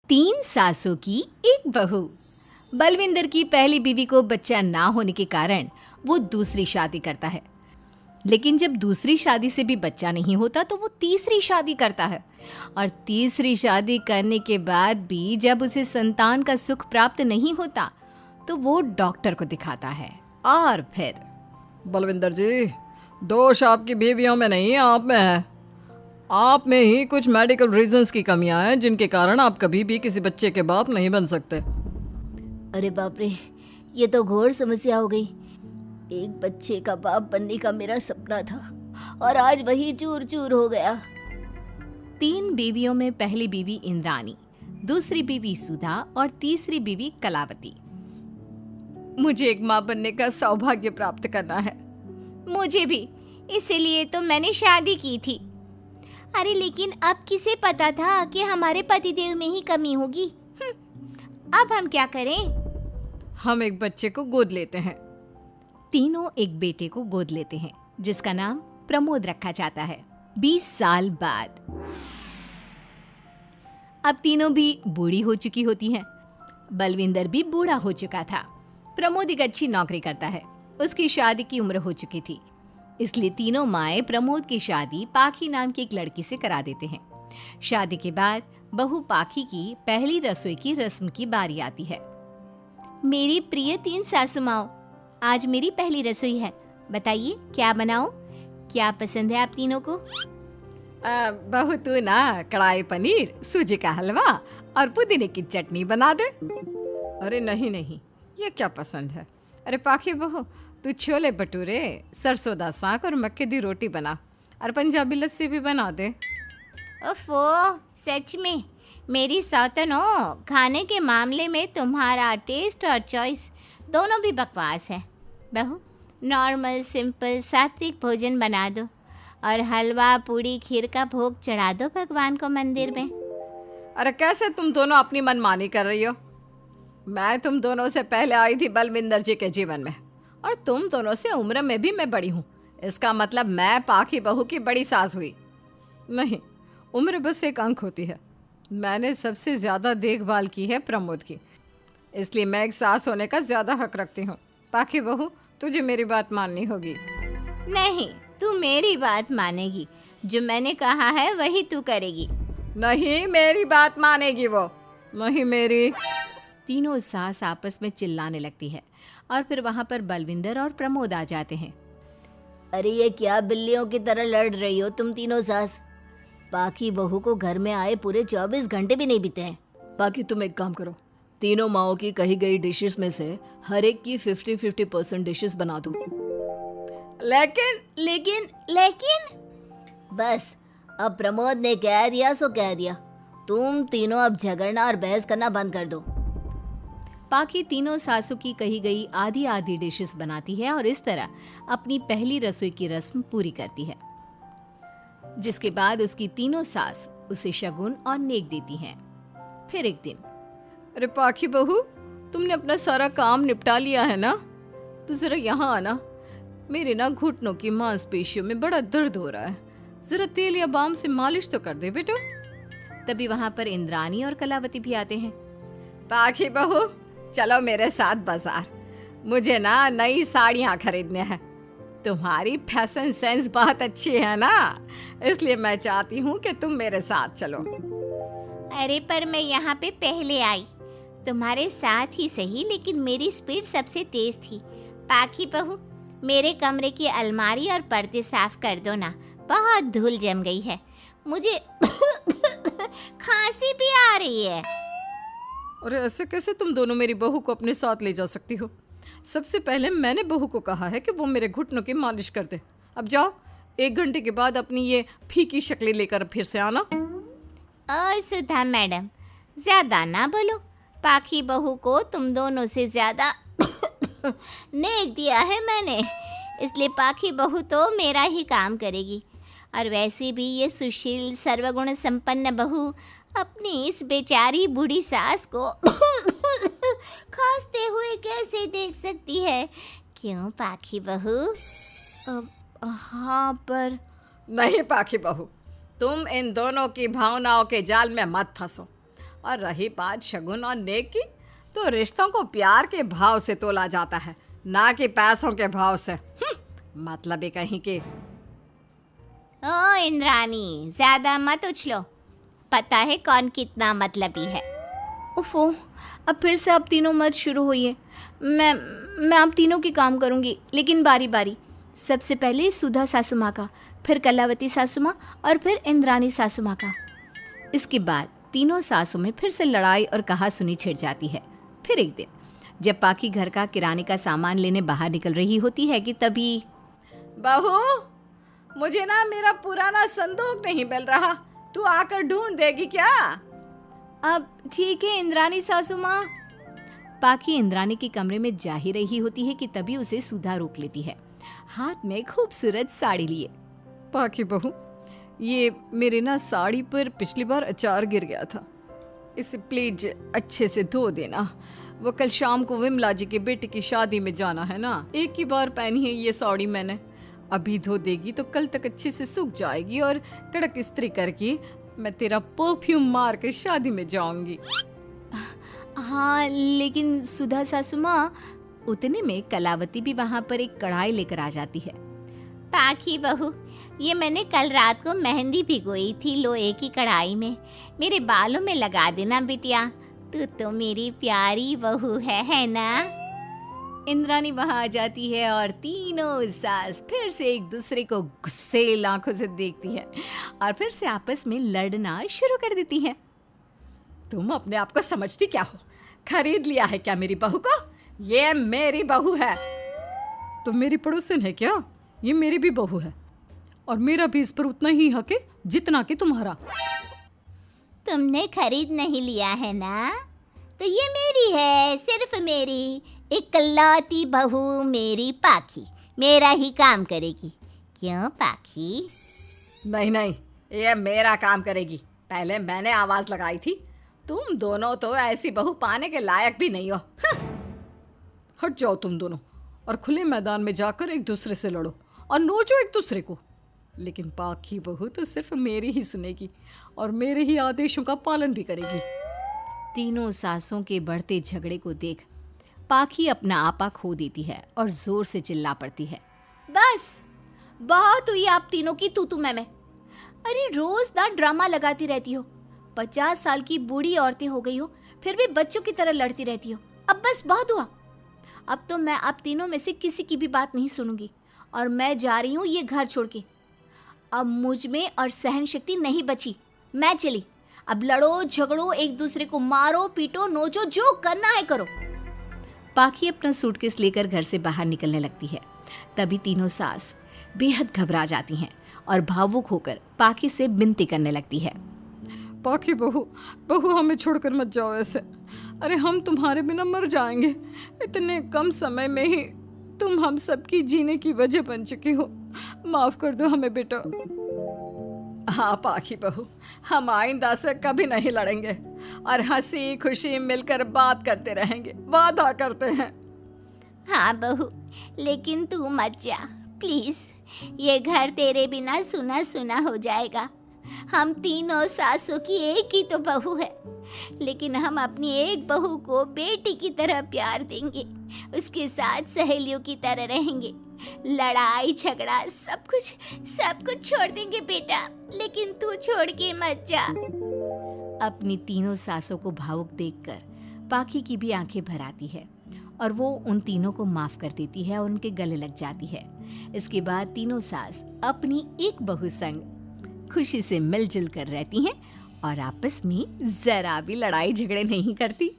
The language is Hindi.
तीन सासों की एक बहू। बलविंदर की पहली बीवी को बच्चा ना होने के कारण वो दूसरी शादी करता है। लेकिन जब दूसरी शादी से भी बच्चा नहीं होता तो वो तीसरी शादी करता है। और तीसरी शादी करने के बाद भी जब उसे संतान का सुख प्राप्त नहीं होता तो वो डॉक्टर को दिखाता है। और फिर बलविंदर जी, दोष आपकी बीवियों में नहीं, आप में है। आप में ही कुछ मेडिकल रीजंस की कमियां हैं जिनके कारण आप कभी भी किसी बच्चे के बाप नहीं बन सकते। अरे बाप रे, ये तो घोर समस्या हो गई। एक बच्चे का बाप बनने का मेरा सपना था और आज वही चूर चूर हो गया। तीन बीवियों में पहली बीवी इंद्राणी, दूसरी बीवी सुधा और तीसरी बीवी कलावती। मुझे एक माँ बनने का सौभाग्य प्राप्त करना है। मुझे भी, इसीलिए तो मैंने शादी की थी। अरे लेकिन अब किसे पता था कि हमारे पतिदेव में ही कमी होगी। अब हम क्या करें? हम एक बच्चे को गोद लेते हैं। तीनों एक बेटे को गोद लेते हैं जिसका नाम प्रमोद रखा जाता है। 20 साल बाद अब तीनों भी बूढ़ी हो चुकी होती हैं। बलविंदर भी बूढ़ा हो चुका था। प्रमोद एक अच्छी नौकरी करता है। उसकी शादी की उम्र हो चुकी थी, इसलिए तीनों माएं प्रमोद की शादी पाखी नाम की एक लड़की से करा देते हैं। शादी के बाद बहू पाखी की पहली रसोई की रस्म की बारी आती है। मेरी प्रिय तीन सासू माओ, आज मेरी पहली रसोई है। बताइए क्या बनाऊं? क्या पसंद है आप तीनों को? बहू तू ना कढ़ाई पनीर, सूजी का हलवा और पुदीने की चटनी बना दे। अरे नहीं नहीं, ये क्या पसंद है। अरे पाखी बहू, तू छोले भटूरे, सरसों दा साग और मक्के दी रोटी बना और पंजाबी लस्सी भी बना दे। ओफो, सच में मेरी सौतन हो। खाने के मामले में तुम्हारा टेस्ट और चॉइस दोनों भी बकवास है। बहू, नॉर्मल सिंपल सात्विक भोजन बना दो और हलवा पूड़ी खीर का भोग चढ़ा दो भगवान को मंदिर में। अरे कैसे तुम दोनों अपनी मनमानी कर रही हो? मैं तुम दोनों से पहले आई थी बलविंदर जी के जीवन में, और तुम दोनों से उम्र में भी मैं बड़ी हूँ। इसका मतलब मैं पाखी बहू की बड़ी सास हुई नहीं। उम्र बस एक अंक होती है। मैंने सबसे ज़्यादा देखभाल की है प्रमोद की, इसलिए मैं एक सास होने का ज़्यादा हक रखती हूँ। पाखी बहू, तुझे मेरी बात माननी होगी। नहीं, तू मेरी बात मानेगी। जो मैंने कहा है वही तू करेगी। नहीं, मेरी बात मानेगी वो। नहीं मेरी। तीनों सास आपस में चिल्लाने लगती है और फिर वहां पर बलविंदर और प्रमोद आ जाते हैं। अरे ये क्या बिल्लियों की तरह लड़ रही हो तुम तीनों सास? पाखी बहू को घर में आए पूरे 24 घंटे भी नहीं बीते हैं। बाकी तुम एक काम करो, तीनों माओं की कही गई डिशेस में से हर एक की 50-50% डिशेस बना दो। लेकिन लेकिन लेकिन बस, अब प्रमोद ने कह दिया सो कह दिया। तुम तीनों अब झगड़ना और बहस करना बंद कर दो। पाखी तीनों सासों की कही गई आधी आधी डिशेस बनाती है और इस तरह अपनी पहली रसोई की रस्म पूरी करती है, जिसके बाद उसकी तीनों सास उसे शगुन और नेक देती हैं। फिर एक दिन, अरे पाखी बहू, तुमने अपना सारा काम निपटा लिया है ना? तो जरा यहाँ आना। मेरे ना घुटनों की मांसपेशियों में बड़ा दर्द हो रहा है। जरा तेल या बाम से मालिश तो कर दे बेटा। तभी वहां पर इंद्राणी और कलावती भी आते हैं। पाखी बहू, चलो मेरे साथ बाजार। मुझे ना नई साड़ियाँ खरीदने हैं। तुम्हारी फैशन सेंस बहुत अच्छी है ना, इसलिए मैं चाहती हूँ कि तुम मेरे साथ चलो। अरे पर मैं यहाँ पे पहले आई, तुम्हारे साथ ही सही, लेकिन मेरी स्पीड सबसे तेज थी। पाखी बहू, मेरे कमरे की अलमारी और पर्दे साफ कर दो ना, बहुत धूल जम गई है। मुझे खांसी भी आ रही है। अरे ऐसे कैसे तुम दोनों मेरी बहू को अपने साथ ले जा सकती हो? सबसे पहले मैंने बहू को कहा है कि वो मेरे घुटनों की मालिश कर दे। अब जाओ, 1 घंटे के बाद अपनी ये फीकी शक्लें लेकर फिर से आना। सुधा मैडम, ज्यादा ना बोलो। पाखी बहू को तुम दोनों से ज्यादा नेक दिया है मैंने, इसलिए पाखी बहू तो मेरा ही काम करेगी। और वैसे भी ये सुशील सर्वगुण संपन्न बहू अपनी इस बेचारी बूढ़ी सास को खांसते हुए कैसे देख सकती है? क्यों पाखी बहू? हाँ, पर नहीं पाखी बहू, तुम इन दोनों की भावनाओं के जाल में मत फंसो और रही बात शगुन और नेक की, तो रिश्तों को प्यार के भाव से तोला जाता है, ना कि पैसों के भाव से। मतलब ये कहीं के। ओ इंद्रानी, ज्यादा मत उछलो, पता है कौन कितना मतलबी है। उफो, अब फिर से आप तीनों मत शुरू होइए। मैं आप तीनों की काम करूँगी, लेकिन बारी बारी। सबसे पहले सुधा सासू माँ का, फिर कलावती सासू माँ और फिर इंद्रानी सासू माँ का। इसके बाद तीनों सासों में फिर से लड़ाई और कहासुनी छिड़ जाती है। फिर एक दिन जब पाखी घर का किराने का सामान लेने बाहर निकल रही होती है कि तभी, बहू, मुझे ना मेरा पुराना संदूक नहीं मिल रहा, तू आकर ढूंढ देगी क्या? अब ठीक है इंद्रानी सासू माँ। पाखी इंद्रानी के कमरे में जा ही रही होती है कि तभी उसे सुधा रोक लेती है, हाथ में खूबसूरत साड़ी लिए। पाखी बहू, ये मेरे ना साड़ी पर पिछली बार अचार गिर गया था, इसे प्लीज अच्छे से धो देना। वो कल शाम को विमला जी के बेटे की शादी में जाना है ना, एक ही बार पहनी है ये साड़ी मैंने। अभी धो देगी तो कल तक अच्छे से सूख जाएगी और कड़क इस्त्री करके मैं तेरा परफ्यूम मार कर शादी में जाऊंगी। हाँ, लेकिन सुधा सासू माँ, उतने में कलावती भी वहाँ पर एक कढ़ाई लेकर आ जाती है। पाखी बहू, ये मैंने कल रात को मेहंदी भिगोई थी लोहे की कढ़ाई में, मेरे बालों में लगा देना बिटिया, तू तो मेरी प्यारी बहू है ना? इंद्रानी वहाँ आ जाती है और तीनों सास फिर से एक दूसरे को गुस्सेल आंखों से देखती है और फिर से आपस में लड़ना शुरू कर देती है। तुम अपने आप को समझती क्या हो? खरीद लिया है क्या मेरी बहू को? ये मेरी बहू है। तो मेरी पड़ोसन है क्या? ये मेरी भी बहू है और मेरा भी इस पर उतना ही हक है जितना कि तुम्हारा। तुमने खरीद नहीं लिया है ना, तो ये मेरी है, सिर्फ मेरी, इकलौती बहू मेरी पाखी, मेरा ही काम करेगी। क्यों पाखी? नहीं नहीं, ये मेरा काम करेगी। पहले मैंने आवाज लगाई थी। तुम दोनों तो ऐसी बहू पाने के लायक भी नहीं हो। हट जाओ तुम दोनों और खुले मैदान में जाकर एक दूसरे से लड़ो और नोचो एक दूसरे को। लेकिन पाखी बहू तो सिर्फ मेरी ही सुनेगी और मेरे ही आदेशों का पालन भी करेगी। तीनों सासों के बढ़ते झगड़े को देख पाखी अपना आपा खो देती है और जोर से चिल्ला पड़ती है, बस बहुत हुई आप तीनों की तू मैं। अरे रोज ना ड्रामा लगाती रहती हो, 50 साल की बूढ़ी औरतें हो गई हो, फिर भी बच्चों की तरह लड़ती रहती हो। अब बस बहुत हुआ। अब तो मैं आप तीनों में से किसी की भी बात नहीं सुनूंगी और मैं जा रही हूँ ये घर छोड़ के। अब मुझ में और सहन शक्ति नहीं बची, मैं चली। अब लड़ो झगड़ो, एक दूसरे को मारो पीटो नोचो, जो करना है करो। पाखी अपना सूटकेस लेकर घर से बाहर निकलने लगती है। तभी तीनों सास बेहद घबरा जाती हैं और भावुक होकर पाखी से विनती करने लगती है, पाखी बहू, हमें छोड़कर मत जाओ ऐसे। अरे हम तुम्हारे बिना मर जाएंगे। इतने कम समय में ही तुम हम सबकी जीने की वजह बन चुकी हो। माफ कर दो हमें बेटा। हाँ पाखी बहू, हम आइंदा से कभी नहीं लड़ेंगे और हंसी खुशी मिलकर बात करते रहेंगे, वादा करते हैं। हाँ बहू, लेकिन तू मत जा प्लीज, ये घर तेरे बिना सुना सुना हो जाएगा। हम तीनों सासों की एक ही तो बहू है, लेकिन हम अपनी एक बहू को बेटी की तरह प्यार देंगे, उसके साथ सहेलियों की तरह रहेंगे। लड़ाई झगड़ा सब कुछ छोड़ देंगे बेटा, लेकिन तू छोड़ के मत जा। अपनी तीनों सासों को भावुक देखकर पाखी की भी आंखें भर आती है और वो उन तीनों को माफ कर देती है और उनके गले लग जाती है। इसके बाद तीनों सास अपनी एक बहू संग खुशी से मिलजुल कर रहती हैं और आपस में जरा भी लड़ाई झगड़े नहीं करती।